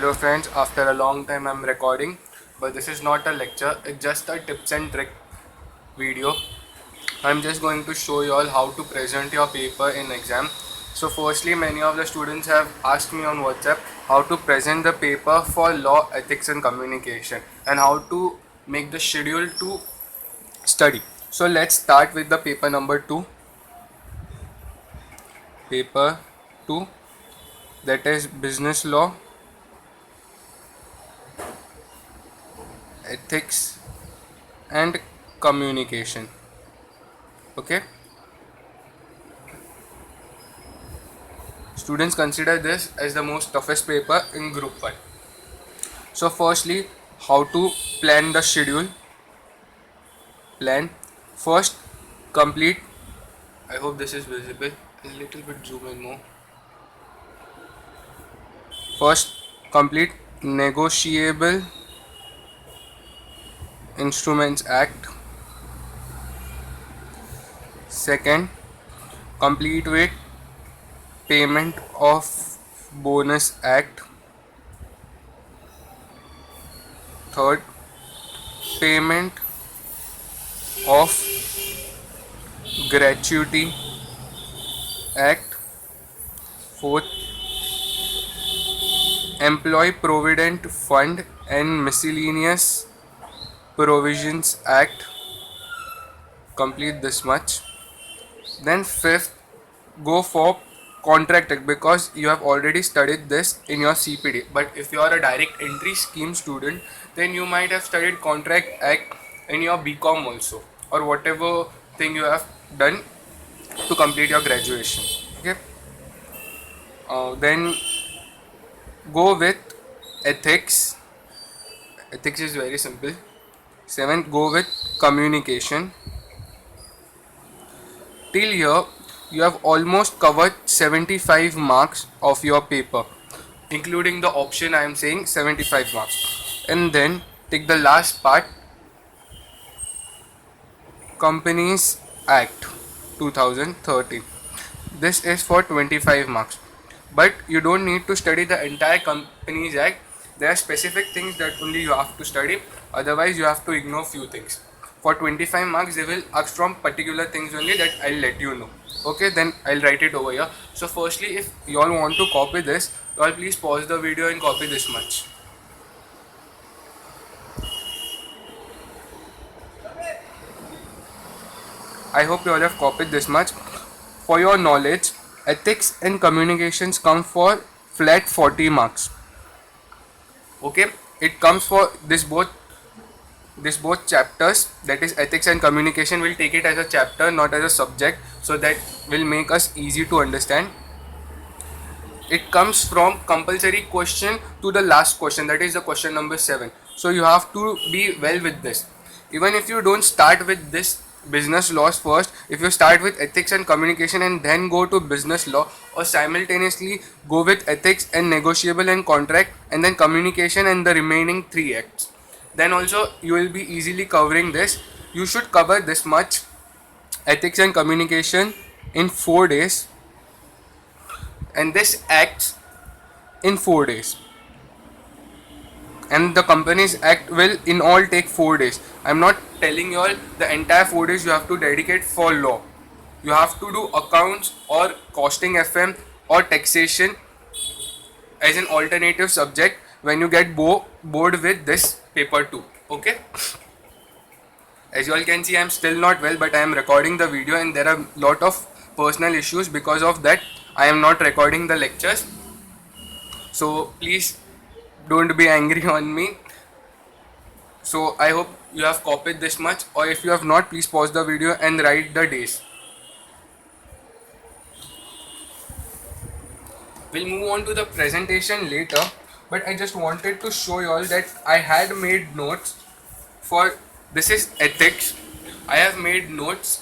Hello friends, after a long time I'm recording, but this is not a lecture, it's just a tips and trick video. I'm just going to show you all how to present your paper in exam. So firstly, many of the students have asked me on WhatsApp how to present the paper for law, ethics and communication and how to make the schedule to study. So let's start with the paper number 2. Paper 2, that is business law, ethics and communication. Okay, students consider this as the most toughest paper in group 1. So firstly, how to plan the schedule. Plan first, complete, I hope this is visible, a little bit zoom in more. First, complete Negotiable Instruments Act. Second, complete with Payment of Bonus Act. Third, Payment of Gratuity Act. Fourth, Employee Provident Fund and Miscellaneous Provisions Act. Complete this much. Then fifth, go for Contract Act, because you have already studied this in your CPD. But if you are a direct entry scheme student, then you might have studied Contract Act in your BCom also, or whatever thing you have done to complete your graduation. Okay. Then go with ethics. Ethics is very simple. Seventh, go with communication. Till here, you have almost covered 75 marks of your paper, including the option. I am saying 75 marks. And then take the last part, Companies Act 2013. This is for 25 marks. But you don't need to study the entire Companies Act. There are specific things that only you have to study. Otherwise, you have to ignore few things. For 25 marks, they will ask from particular things only that I'll let you know. Okay, then I'll write it over here. So firstly, if you all want to copy this, you all please pause the video and copy this much. I hope you all have copied this much. For your knowledge, ethics and communications come for flat 40 marks. Okay, it comes for this both chapters, that is ethics and communication. Will take it as a chapter, not as a subject, so that will make us easy to understand. It comes from compulsory question to the last question, that is the question number 7. So you have to be well with this. Even if you don't start with this business laws first, if you start with ethics and communication and then go to business law, or simultaneously go with ethics and negotiable and contract and then communication and the remaining 3 acts, then also you will be easily covering this. You should cover this much ethics and communication in 4 days, and this acts in 4 days, and the Companies Act will in all take 4 days. I'm not telling you all the entire 4 days you have to dedicate for law. You have to do accounts or costing FM or taxation as an alternative subject when you get bored with this paper 2. Okay, as you all can see, I'm still not well, but I am recording the video and there are lot of personal issues. Because of that, I am not recording the lectures, so please don't be angry on me. So I hope you have copied this much, or if you have not, please pause the video and write the days. We'll move on to the presentation later, but I just wanted to show you all that I had made notes for this is ethics. I have made notes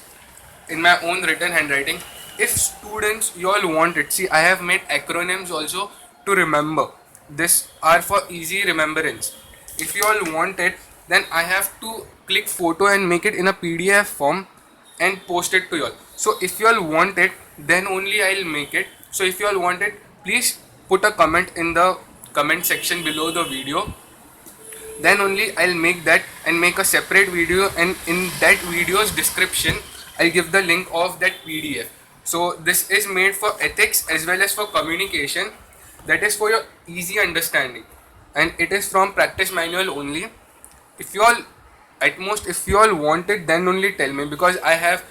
in my own written handwriting. If students you all want it, see, I have made acronyms also to remember. This are for easy remembrance. If you all want it, then I have to click photo and make it in a PDF form and post it to you all. So if you all want it, then only I'll make it. So if you all want it, please put a comment in the comment section below the video. Then only I'll make that and make a separate video, and in that video's description I'll give the link of that PDF. So this is made for ethics as well as for communication, that is for your easy understanding, and it is from practice manual only. If you all, at most if you all want it, then only tell me, because I have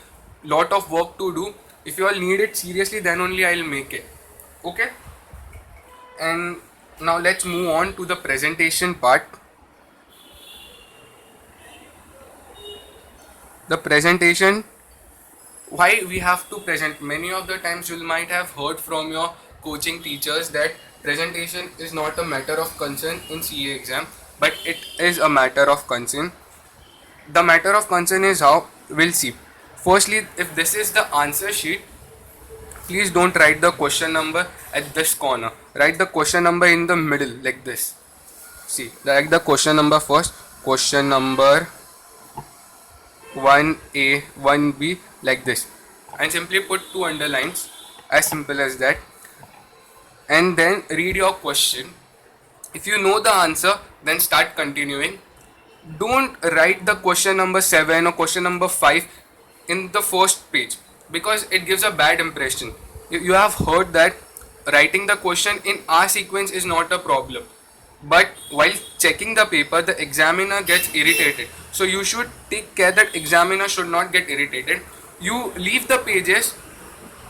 lot of work to do. If you all need it seriously, then only I'll make it. Okay, and now let's move on to the presentation part. The presentation, why we have to present. Many of the times you might have heard from your coaching teachers that presentation is not a matter of concern in CA exam, but it is a matter of concern. The matter of concern is how, we'll see. Firstly, if this is the answer sheet, please don't write the question number at this corner. Write the question number in the middle like this. See, write the question number first. Question number 1A, 1B, like this, and simply put 2 underlines, as simple as that. And then read your question. If you know the answer, then start continuing. Don't write the question number 7 or question number 5 in the first page, because it gives a bad impression. You have heard that writing the question in R sequence is not a problem, but while checking the paper, the examiner gets irritated. So you should take care that examiner should not get irritated. You leave the pages,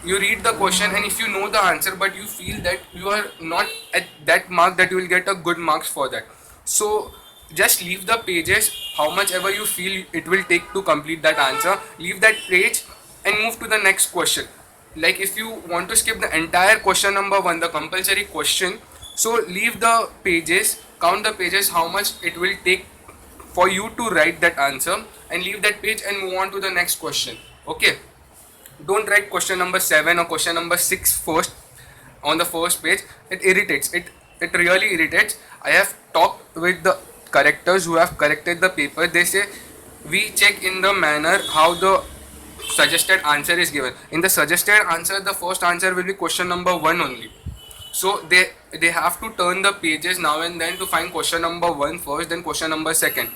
you read the question, and if you know the answer but you feel that you are not at that mark that you will get a good marks for that, so just leave the pages. How much ever you feel it will take to complete that answer, leave that page and move to the next question. Like if you want to skip the entire question number 1, the compulsory question, so leave the pages, count the pages, how much it will take for you to write that answer, and leave that page and move on to the next question. Okay, don't write question number 7 or question number 6 first on the first page. It irritates, it really irritates. I have talked with the correctors who have corrected the paper. They say we check in the manner how the suggested answer is given. In the suggested answer, the first answer will be question number 1 only. So they have to turn the pages now and then to find question number 1 first, then question number 2.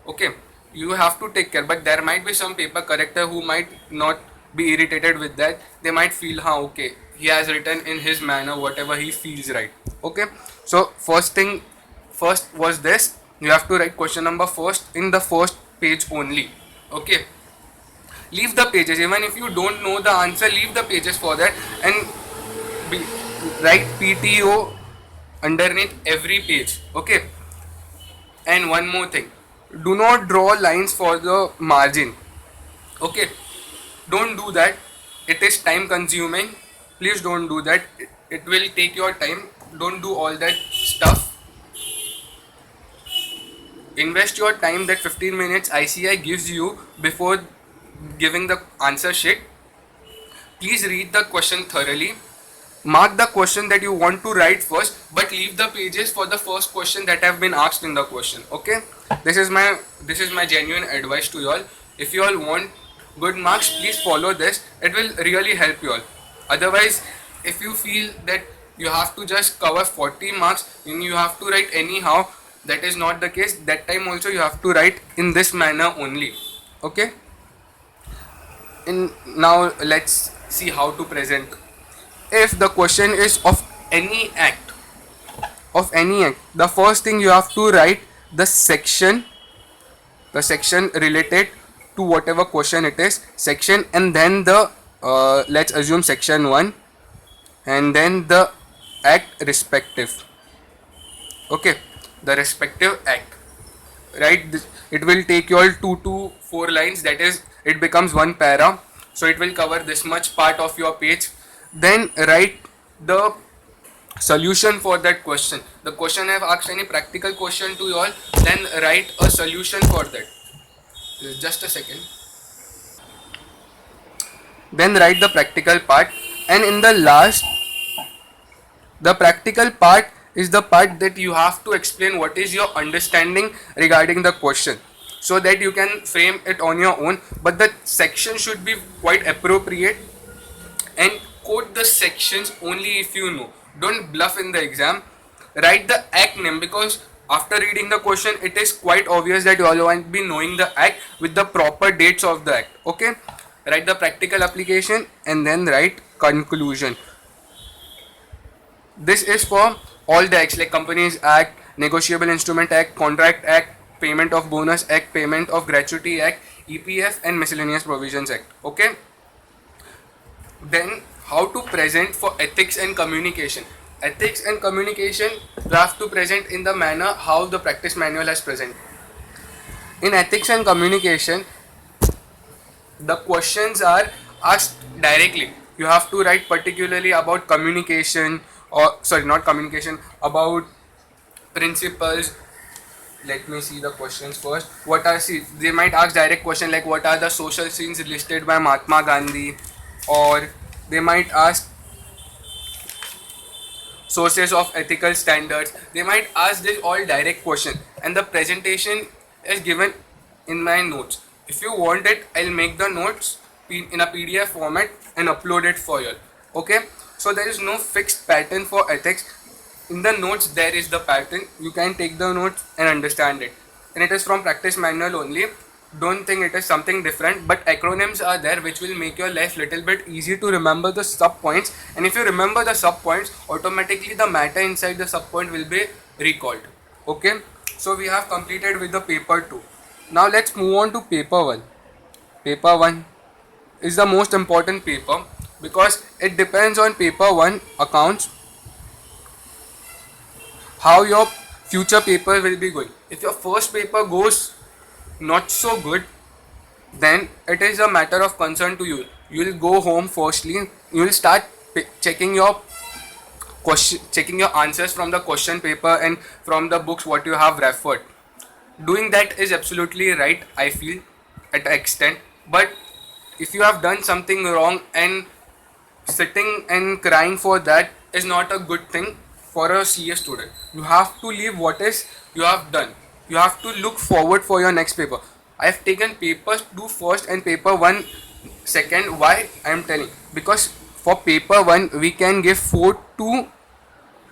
Okay, you have to take care, but there might be some paper corrector who might not be irritated with that. They might feel, okay, he has written in his manner whatever he feels right. Okay, so first was this, you have to write question number first in the first page only. Okay, leave the pages, even if you don't know the answer, leave the pages for that, and write PTO underneath every page. Okay, and one more thing, do not draw lines for the margin. Okay, don't do that, it is time consuming. Please don't do that, it will take your time. Don't do all that stuff. Invest your time, that 15 minutes ICI gives you before giving the answer sheet. Please read the question thoroughly. Mark the question that you want to write first, but leave the pages for the first question that have been asked in the question. Okay, this is my genuine advice to you all. If you all want good marks, please follow this, it will really help you all. Otherwise, if you feel that you have to just cover 40 marks and you have to write anyhow, that is not the case. That time also you have to write in this manner only. Okay, now let's see how to present. If the question is of any act, the first thing you have to write the section related to whatever question it is, section, and then the let's assume section 1, and then the act respective. Okay, the respective act, right? It will take you all 2 to 4 lines, that is, it becomes one para, so it will cover this much part of your page. Then write the solution for that question. The question have asked any practical question to you all, then write a solution for that. Just a second. Then write the practical part, and in the last, the practical part is the part that you have to explain what is your understanding regarding the question, so that you can frame it on your own. But the section should be quite appropriate, and quote the sections only if you know. Don't bluff in the exam. write the act name, because after reading the question it is quite obvious that you all won't be knowing the act with the proper dates of the act. Okay, write the practical application and then write conclusion. This is for all the acts like Companies Act, Negotiable Instrument Act, Contract Act, Payment of Bonus Act, Payment of Gratuity Act, EPF and Miscellaneous Provisions Act. Okay, then how to present for ethics and communication. Ethics and communication you have to present in the manner how the practice manual has present. In ethics and communication, the questions are asked directly. You have to write particularly about communication, or sorry, not communication, about principles. Let me see the questions first. What are, see, they might ask direct question like what are the social sins listed by Mahatma Gandhi, or they might ask sources of ethical standards. They might ask this all direct question, and the presentation is given in my notes. If you want it, I'll make the notes in a PDF format and upload it for you. Okay, so there is no fixed pattern for ethics. In the notes there is the pattern. You can take the notes and understand it, and it is from practice manual only. Don't think it is something different, but acronyms are there which will make your life little bit easy to remember the sub points, and if you remember the sub points, automatically the matter inside the sub point will be recalled. Okay, so we have completed with the paper 2. Now let's move on to paper 1. Paper 1 is the most important paper because it depends on paper 1 accounts how your future paper will be going. If your first paper goes not so good, then it is a matter of concern to you. You will go home firstly, you will start checking your answers from the question paper and from the books what you have referred. Doing that is absolutely right, I feel, at an extent. But if you have done something wrong and sitting and crying for that is not a good thing for a CS student. You have to leave what is you have done. You have to look forward for your next paper. I have taken paper 2 first and paper 1 second. Why I am telling? Because for paper 1 we can give 4 to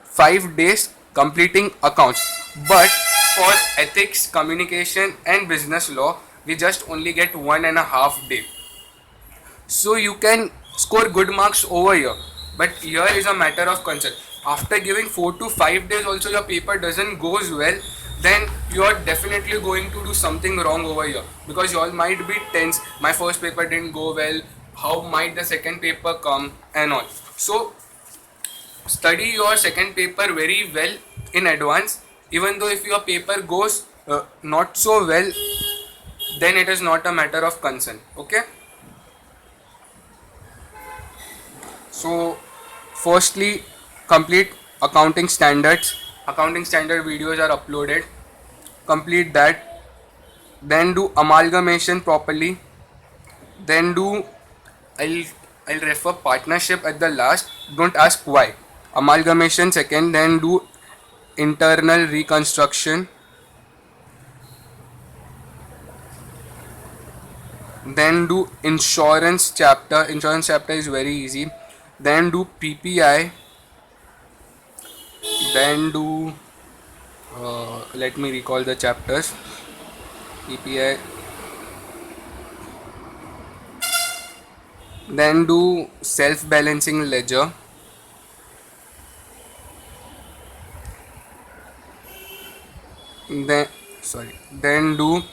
5 days completing accounts, but for ethics, communication and business law we just only get 1.5 day. So you can score good marks over here, but here is a matter of concern. After giving 4 to 5 days also your paper doesn't goes well, then you are definitely going to do something wrong over here, because you all might be tense. My first paper didn't go well, how might the second paper come and all. So study your second paper very well in advance. Even though if your paper goes not so well, then it is not a matter of concern. Okay, so firstly complete accounting standards. Accounting standard videos are uploaded. Complete that. Then do amalgamation properly. Then do I'll refer partnership at the last. Don't ask why. Amalgamation second. Then do internal reconstruction. Then do insurance chapter. Insurance chapter is very easy. Then do PPI. Then do let me recall the chapters. PPI. Then do self-balancing ledger. Then do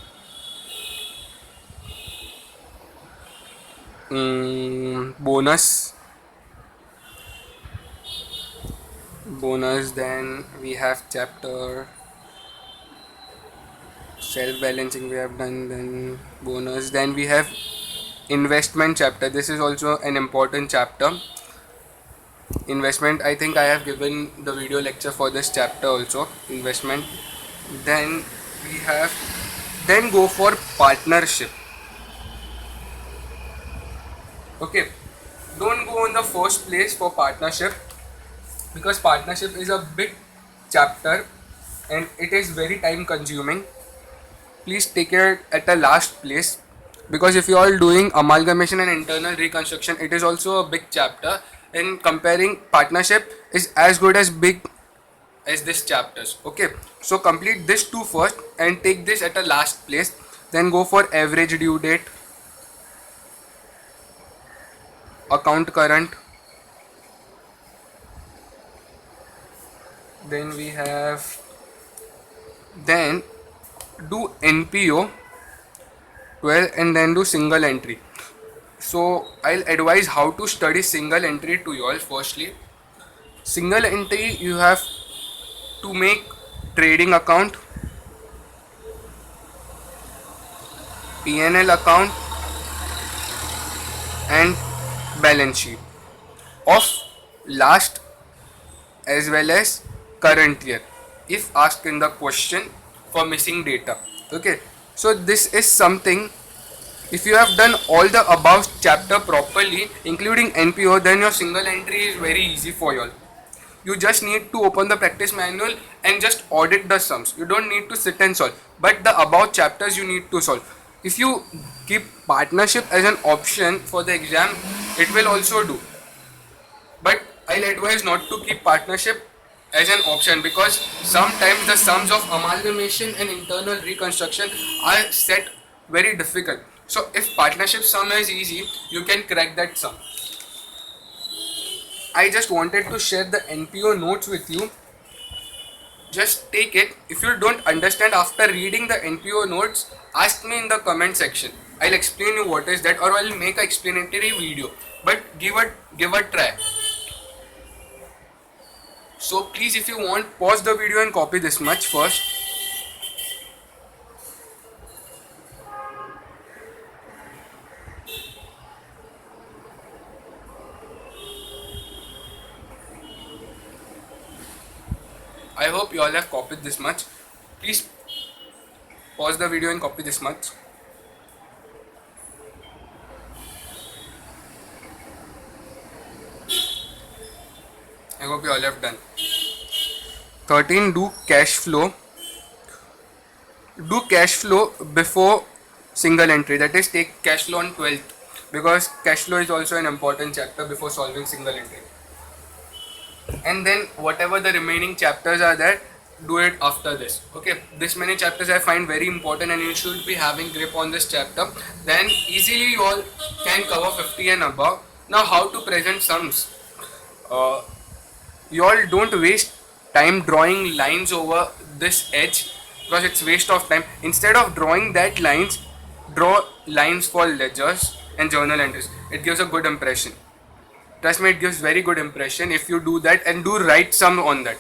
bonus. Then we have chapter self-balancing we have done, then bonus. Then we have investment chapter. This is also an important chapter. Investment, I think I have given the video lecture for this chapter also. Investment. Then we have, then go for partnership. Okay, don't go in the first place for partnership, because partnership is a big chapter and it is very time consuming. Please take it at the last place, because if you are doing amalgamation and internal reconstruction, it is also a big chapter, and comparing partnership is as good as big as this chapters. Okay, so complete this two first and take this at a last place, then go for average due date, account current, then we have, then do NPO 12 and then do single entry. So I'll advise how to study single entry to you all. Firstly, single entry you have to make trading account, PNL account and balance sheet of last as well as current year if asked in the question for missing data. Okay, so this is something, if you have done all the above chapter properly including NPO, then your single entry is very easy for you all. You just need to open the practice manual and just audit the sums. You don't need to sit and solve, but the above chapters you need to solve. If you keep partnership as an option for the exam, it will also do, but I'll advise not to keep partnership as an option because sometimes the sums of amalgamation and internal reconstruction are set very difficult. So if partnership sum is easy, you can crack that sum. I just wanted to share the NPO notes with you. Just take it. If you don't understand after reading the NPO notes, ask me in the comment section. I'll explain you what is that, or I'll make an explanatory video. But give a try. So please, if you want, pause the video and copy this much first. I hope you all have copied this much. Please pause the video and copy this much. I hope you all have done. 13. Do cash flow. Do cash flow before single entry. That is, take cash flow on 12th because cash flow is also an important chapter before solving single entry. And then whatever the remaining chapters are there, do it after this. Okay, this many chapters I find very important and you should be having grip on this chapter. Then easily you all can cover 50 and above. Now how to present sums. You all don't waste time drawing lines over this edge because it's waste of time. Instead of drawing that lines, draw lines for ledgers and journal entries. It gives a good impression. Trust me, it gives very good impression if you do that and do write sum on that.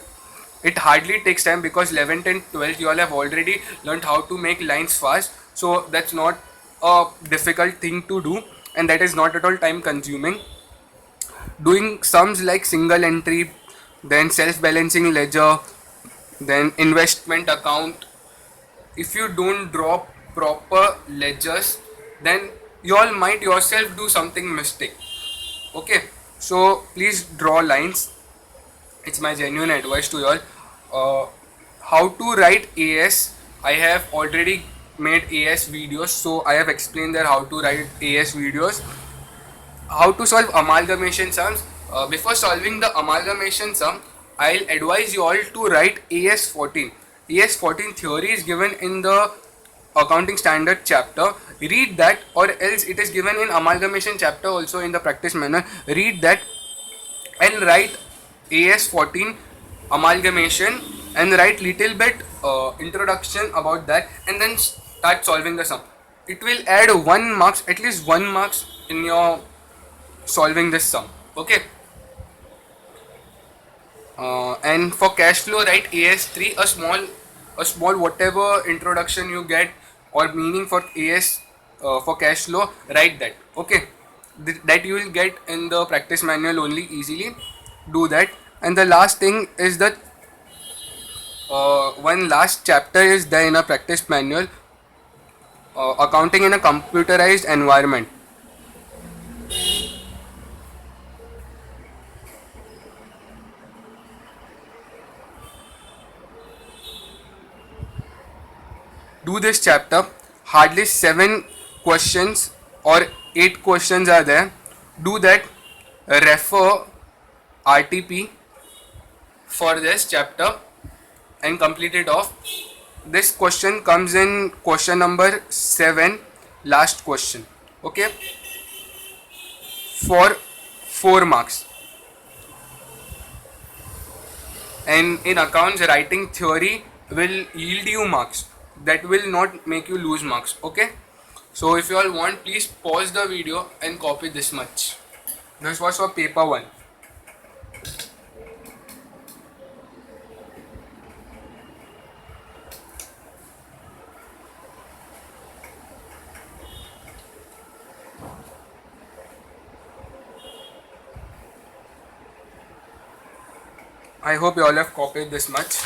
It hardly takes time because 11th and 12th you all have already learned how to make lines fast. So that's not a difficult thing to do and that is not at all time consuming. Doing sums like single entry, then self-balancing ledger, then investment account. If you don't draw proper ledgers, then you all might yourself do something mistake. Okay, so please draw lines. It's my genuine advice to you all. How to write AS, I have already made AS videos, so I have explained there how to write AS videos. How to solve amalgamation sums. Before solving the amalgamation sum, I'll advise you all to write AS14. AS14 theory is given in the accounting standard chapter. Read that, or else it is given in amalgamation chapter also in the practice manual. Read that and write AS14 amalgamation and write little bit introduction about that and then start solving the sum. It will add 1 marks, at least 1 marks in your solving this sum. Okay. And for cash flow, write AS3, a small whatever introduction you get or meaning for AS for cash flow, write that. Okay, that you will get in the practice manual only easily. Do that. And the last thing is that one last chapter is there in a practice manual, accounting in a computerized environment. Do this chapter. Hardly 7 questions or 8 questions are there. Do that. Refer RTP for this chapter. and complete it off. This question comes in question number 7, last question. Okay, for 4 marks. And in accounts, writing theory will yield you marks, that will not make you lose marks. Okay, so if you all want, please pause the video and copy this much. This was for paper 1. I hope you all have copied this much.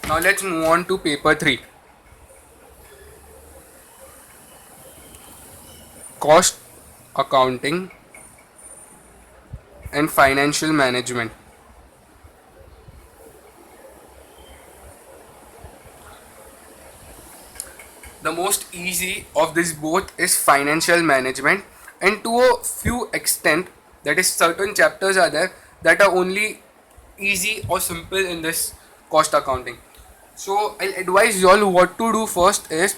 Now let's move on to paper 3. Cost accounting and financial management. The most easy of this both is financial management, and to a few extent, that is, certain chapters are there that are only easy or simple in this cost accounting. So I'll advise you all what to do first is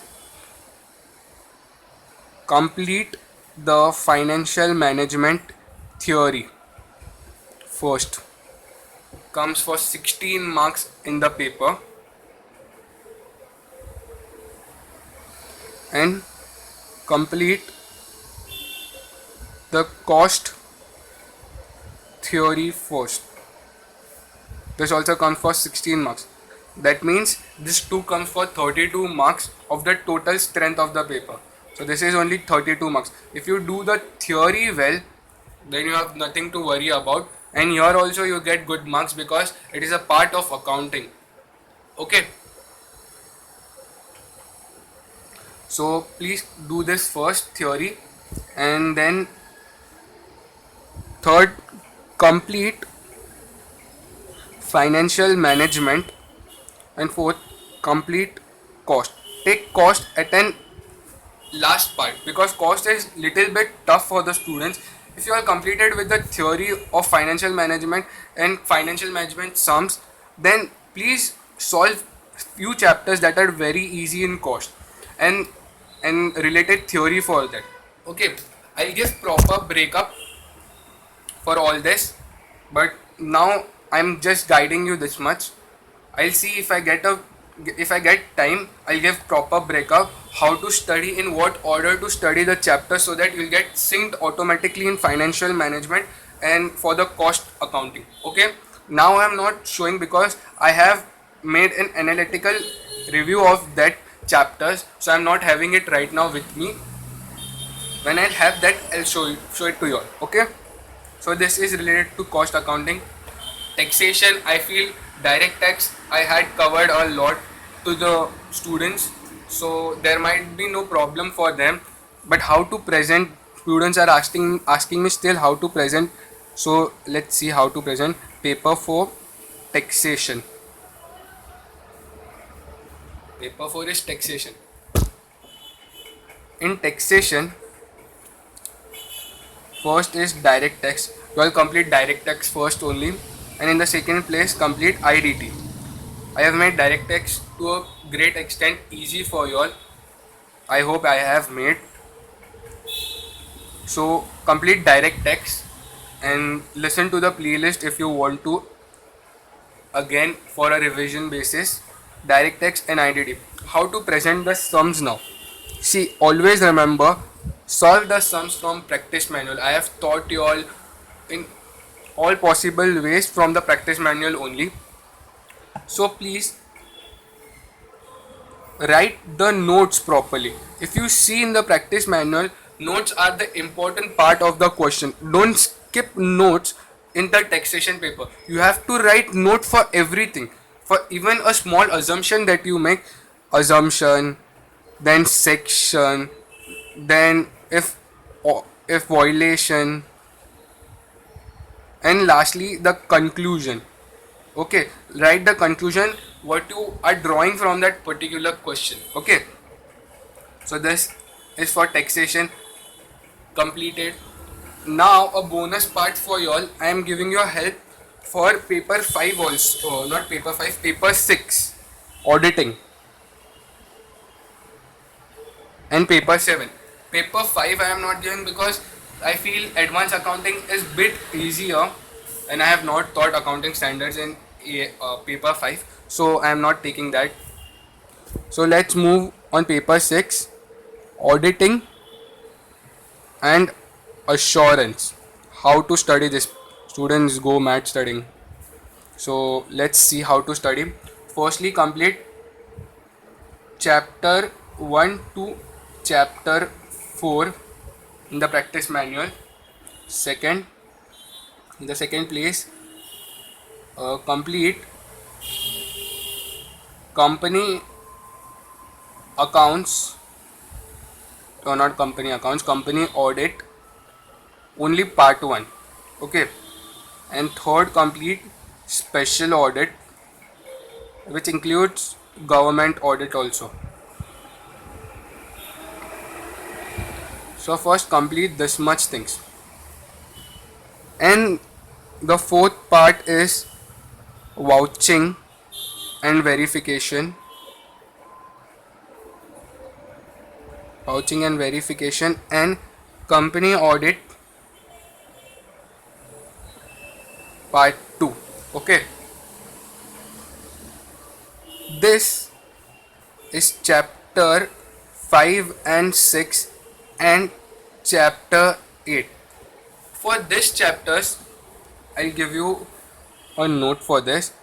complete the financial management theory first. Comes for 16 marks in the paper, and complete the cost theory first. This also comes for 16 marks. That means this 2 comes for 32 marks of the total strength of the paper. So this is only 32 marks. If you do the theory well, then you have nothing to worry about, and here also you get good marks because it is a part of accounting. Okay, so please do this first theory, and then third, complete financial management, and fourth, complete cost. Take cost at an last part because cost is little bit tough for the students. If you are completed with the theory of financial management and financial management sums, then please solve few chapters that are very easy in cost and related theory for that. Okay, I'll give proper breakup for all this, but now I'm just guiding you this much. I'll see if I get time, I'll give proper breakup how to study, in what order to study the chapter, so that you'll get synced automatically in financial management and for the cost accounting. Okay, now I'm not showing because I have made an analytical review of that chapters, so I'm not having it right now with me. When I'll have that, I'll show it to you all. Okay, so this is related to cost accounting. Taxation, I feel direct tax I had covered a lot to the students, so there might be no problem for them. But how to present, students are asking me still how to present. So let's see how to present. Paper 4, taxation. Paper 4 is taxation. In taxation, first is direct tax. You will complete direct tax first only, and in the second place complete IDT. I have made direct tax to a great extent easy for you all. I hope I have made. So complete direct tax and listen to the playlist if you want to, again for a revision basis. Direct tax and IDT. How to present the sums now? See, always remember, solve the sums from practice manual. I have taught you all in all possible ways from the practice manual only. So please write the notes properly. If you see in the practice manual, notes are the important part of the question. Don't skip notes in the taxation paper. You have to write note for everything, for even a small assumption that you make. Assumption, then section, then if violation, and lastly the conclusion. Okay, write the conclusion, what you are drawing from that particular question. Okay, so this is for taxation completed. Now a bonus part for y'all. I am giving you a help for paper 5 also, not paper 5, paper 6, auditing, and paper 7. Paper 5 I am not giving because I feel advanced accounting is bit easier and I have not taught accounting standards in paper 5, so I am not taking that. So let's move on paper 6, auditing and assurance. How to study this? Students go mad studying. So let's see how to study. Firstly, complete chapter 1 to chapter 4 in the practice manual. Second, in the second place, complete company accounts, or not company accounts, company audit, only part 1. Okay. And third, complete special audit, which includes government audit also. So first complete this much things. And the fourth part is vouching and verification. Vouching and verification and company audit part 2. Okay. This is chapter 5 and 6 and chapter 8. For this chapters, I'll give you a note for this.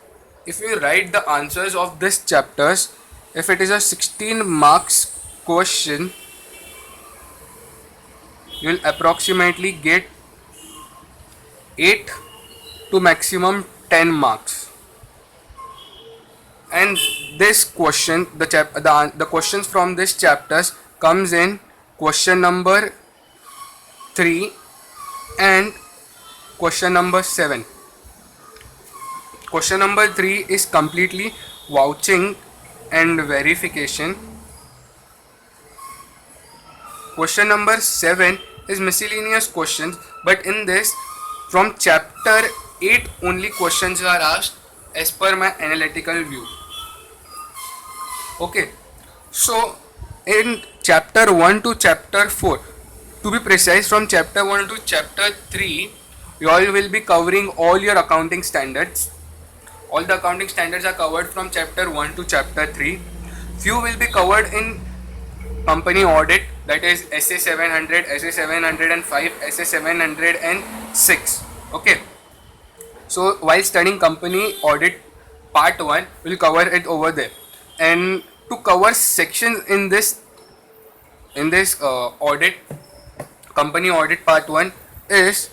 If you write the answers of this chapters, if it is a 16 marks question, you'll approximately get 8 to maximum 10 marks. And this question, the questions from this chapters comes in question number 3 and question number 7. Question number 3 is completely vouching and verification. Question number 7 is miscellaneous questions, but in this from chapter 8 only questions are asked as per my analytical view. Okay, so in chapter 1 to chapter 4, to be precise, from chapter 1 to chapter 3, you all will be covering all your accounting standards. All the accounting standards are covered from chapter 1 to chapter 3. Few will be covered in company audit, that is SA 700, SA 705, SA 706. Okay. So while studying company audit part 1, we'll cover it over there. And to cover sections in this audit, company audit part 1 is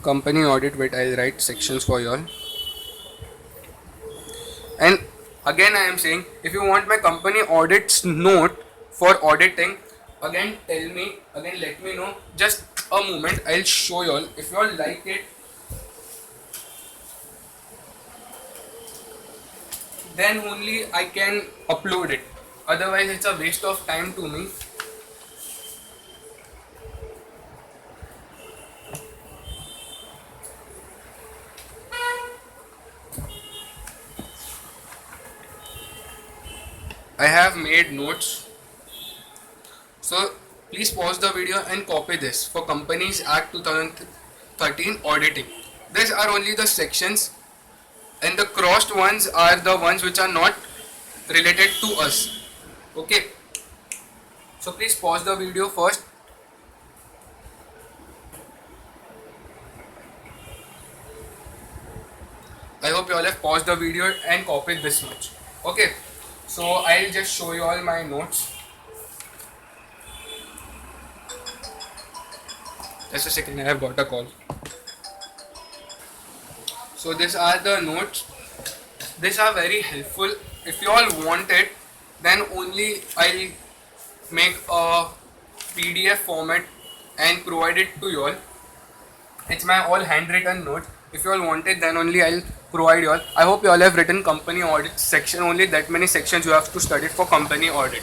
company audit. Wait, I'll write sections for you all. And again I am saying, if you want my company audits note for auditing, again let me know. Just a moment, I'll show you all. If you all like it, then only I can upload it. Otherwise it's a waste of time to me. I have made notes. So please pause the video and copy this for Companies Act 2013 auditing. These are only the sections, and the crossed ones are the ones which are not related to us. Okay. So please pause the video first. I hope you all have paused the video and copied this much. Okay. So I'll just show you all my notes. Just a second, I have got a call. So these are the notes. These are very helpful. If you all want it, then only I'll make a PDF format and provide it to you all. It's my all handwritten notes. If you all want it, then only I'll provide you all. I hope you all have written company audit section. Only that many sections you have to study for company audit,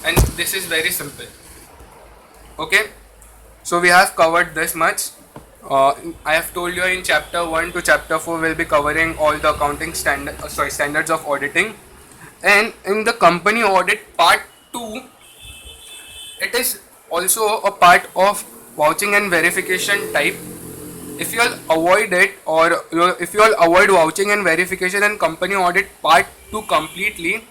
and this is very simple. Okay, so we have covered this much. I have told you in chapter 1 to chapter 4 we'll be covering all the standards of auditing, and in the company audit part 2 it is also a part of vouching and verification type. If you all avoid it, or if you all avoid vouching and verification and company audit part 2 completely,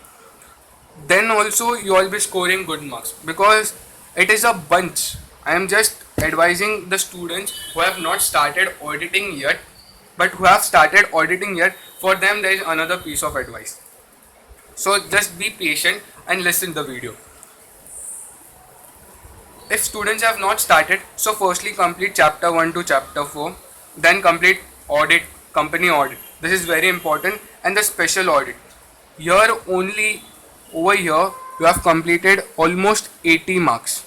then also you all be scoring good marks, because it is a bunch. I am just advising the students who have not started auditing yet, but who have started auditing yet, for them there is another piece of advice. So just be patient and listen the video. If students have not started, so firstly complete chapter 1 to chapter 4, then complete audit, company audit. This is very important, and the special audit. Here only, over here you have completed almost 80 marks.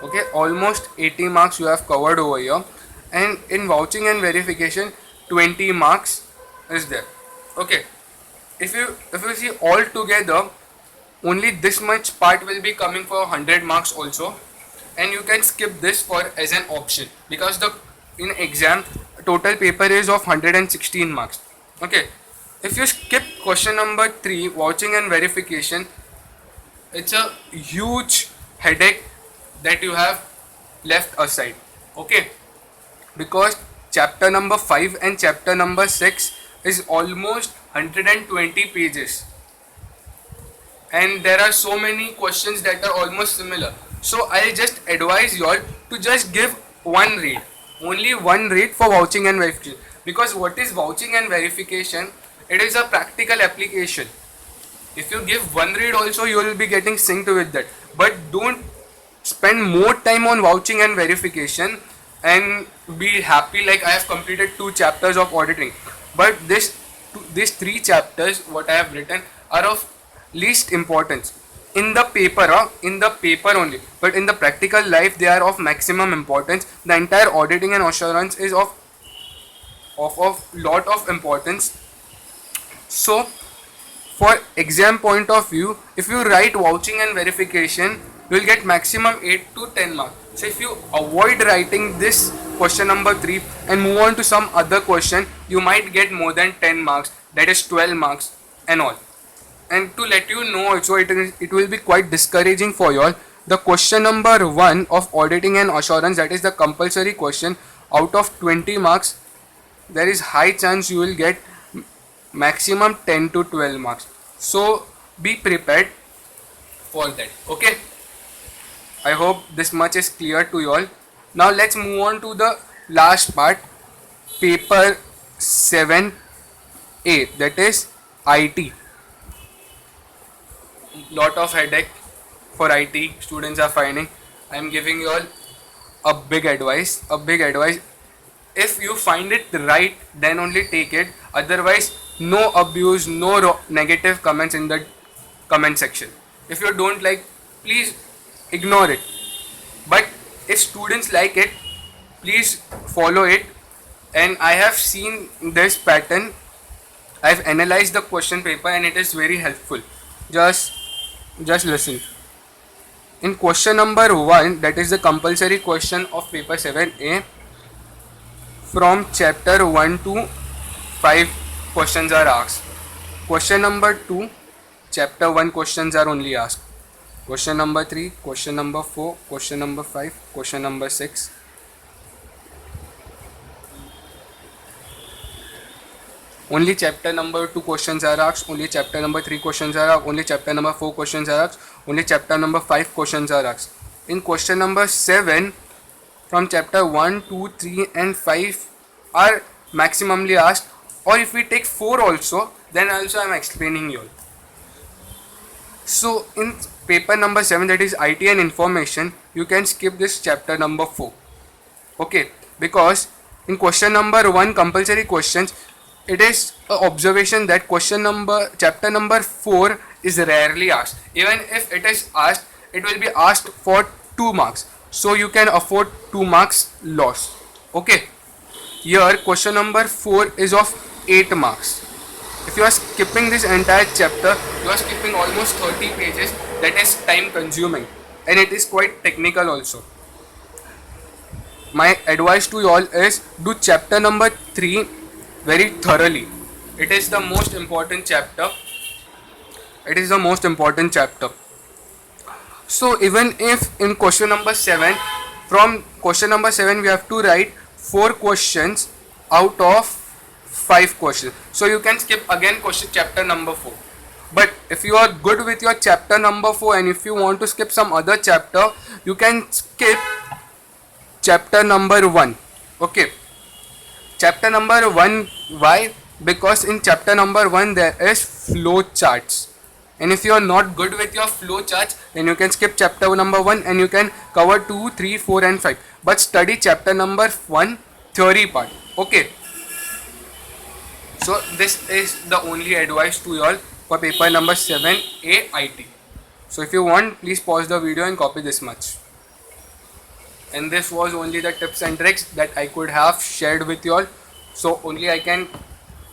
Okay, almost 80 marks you have covered over here, and in vouching and verification 20 marks is there. Okay, if you see all together, only this much part will be coming for 100 marks also, and you can skip this for as an option, because the in exam total paper is of 116 marks. Okay, if you skip question number 3, vouching and verification, it's a huge headache that you have left aside. Okay, because chapter number 5 and chapter number 6 is almost 120 pages, and there are so many questions that are almost similar. So I just advise you all to just give one read, only one read for vouching and verification. Because what is vouching and verification? It is a practical application. If you give one read also, you will be getting synced with that. But don't spend more time on vouching and verification and be happy like I have completed 2 chapters of auditing. But these 3 chapters what I have written are of least importance in the paper only, but in the practical life they are of maximum importance. The entire auditing and assurance is of lot of importance. So for exam point of view, if you write vouching and verification, you will get maximum 8 to 10 marks. So if you avoid writing this question number 3 and move on to some other question, you might get more than 10 marks, that is 12 marks and all. And to let you know also, it will be quite discouraging for you all. The question number 1 of auditing and assurance, that is the compulsory question, out of 20 marks, there is high chance you will get maximum 10 to 12 marks. So be prepared for that. Okay, I hope this much is clear to you all. Now let's move on to the last part, paper 7A, that is IT. Lot of headache for IT students are finding. I am giving you all a big advice. If you find it right, then only take it. Otherwise, no abuse, no negative comments in the comment section. If you don't like, please ignore it. But if students like it, please follow it. And I have seen this pattern. I've analyzed the question paper and it is very helpful. Just listen. In question number 1, that is the compulsory question of paper 7A, from chapter 1 to 5 questions are asked. Question number 2, chapter 1 questions are only asked. Question number 3, question number 4, question number 5, question number 6. Only chapter number 2 questions are asked, only chapter number 3 questions are asked, only chapter number 4 questions are asked, only chapter number 5 questions are asked. In question number 7, from chapter 1, 2, 3 and 5 are maximally asked, or if we take 4 also, then also I am explaining you all. So in paper number 7, that is IT and information, you can skip this chapter number 4. Okay, because in question number 1 compulsory questions, it is an observation that chapter number 4 is rarely asked. Even if it is asked, it will be asked for 2 marks. So you can afford 2 marks loss. Okay. Here question number 4 is of 8 marks. If you are skipping this entire chapter, you are skipping almost 30 pages. That is time consuming, and it is quite technical also. my advice to you all is do chapter number 3 very thoroughly. It is the most important chapter. It is the most important chapter. So even if in question number 7, from question number 7 we have to write 4 questions out of 5 questions. So you can skip again question chapter number 4. But if you are good with your chapter number 4 and if you want to skip some other chapter, you can skip chapter number 1. Okay. Chapter number 1, why? Because in chapter number 1 there is flow charts. And if you are not good with your flow charts, then you can skip chapter number 1 and you can cover 2, 3, 4 and 5. But study chapter number 1 theory part. Okay. So this is the only advice to you all for paper number 7A IT. So if you want, please pause the video and copy this much. And this was only the tips and tricks that I could have shared with you all. So only I can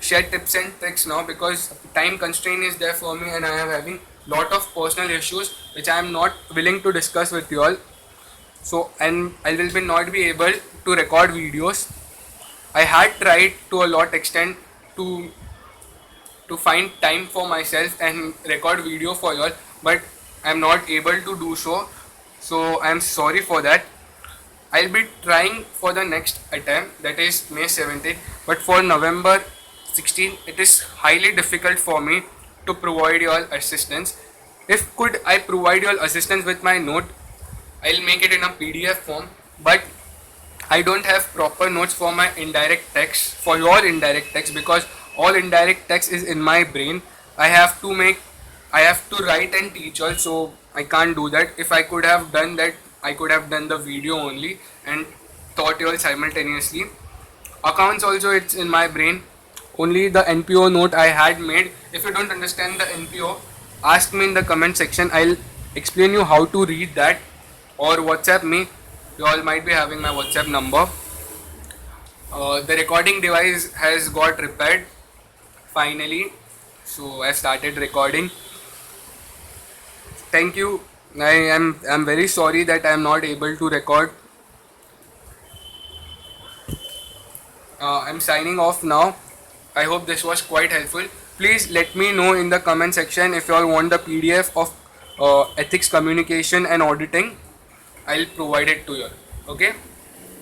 share tips and tricks now because time constraint is there for me and I am having lot of personal issues which I am not willing to discuss with you all. So and I will not be able to record videos. I had tried to a lot extent to find time for myself and record video for you all, but I am not able to do so. So I am sorry for that. I'll be trying for the next attempt, that is May 17th, but for November 16th it is highly difficult for me to provide you all assistance. If could I provide you all assistance with my note, I'll make it in a PDF form, but I don't have proper notes for my indirect text, for your indirect text, because all indirect text is in my brain. I have to write and teach all, so I can't do that. If I could have done that, I could have done the video only and taught you all simultaneously. Accounts also, it's in my brain. Only the NPO note I had made. If you don't understand the NPO, ask me in the comment section. I'll explain you how to read that, or WhatsApp me. You all might be having my WhatsApp number. The recording device has got repaired finally, so I started recording. Thank you. I'm very sorry that I am not able to record. I'm signing off now. I hope this was quite helpful. Please let me know in the comment section if you all want the PDF of ethics, communication and auditing. I'll provide it to you. Okay.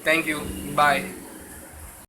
Thank you. Bye.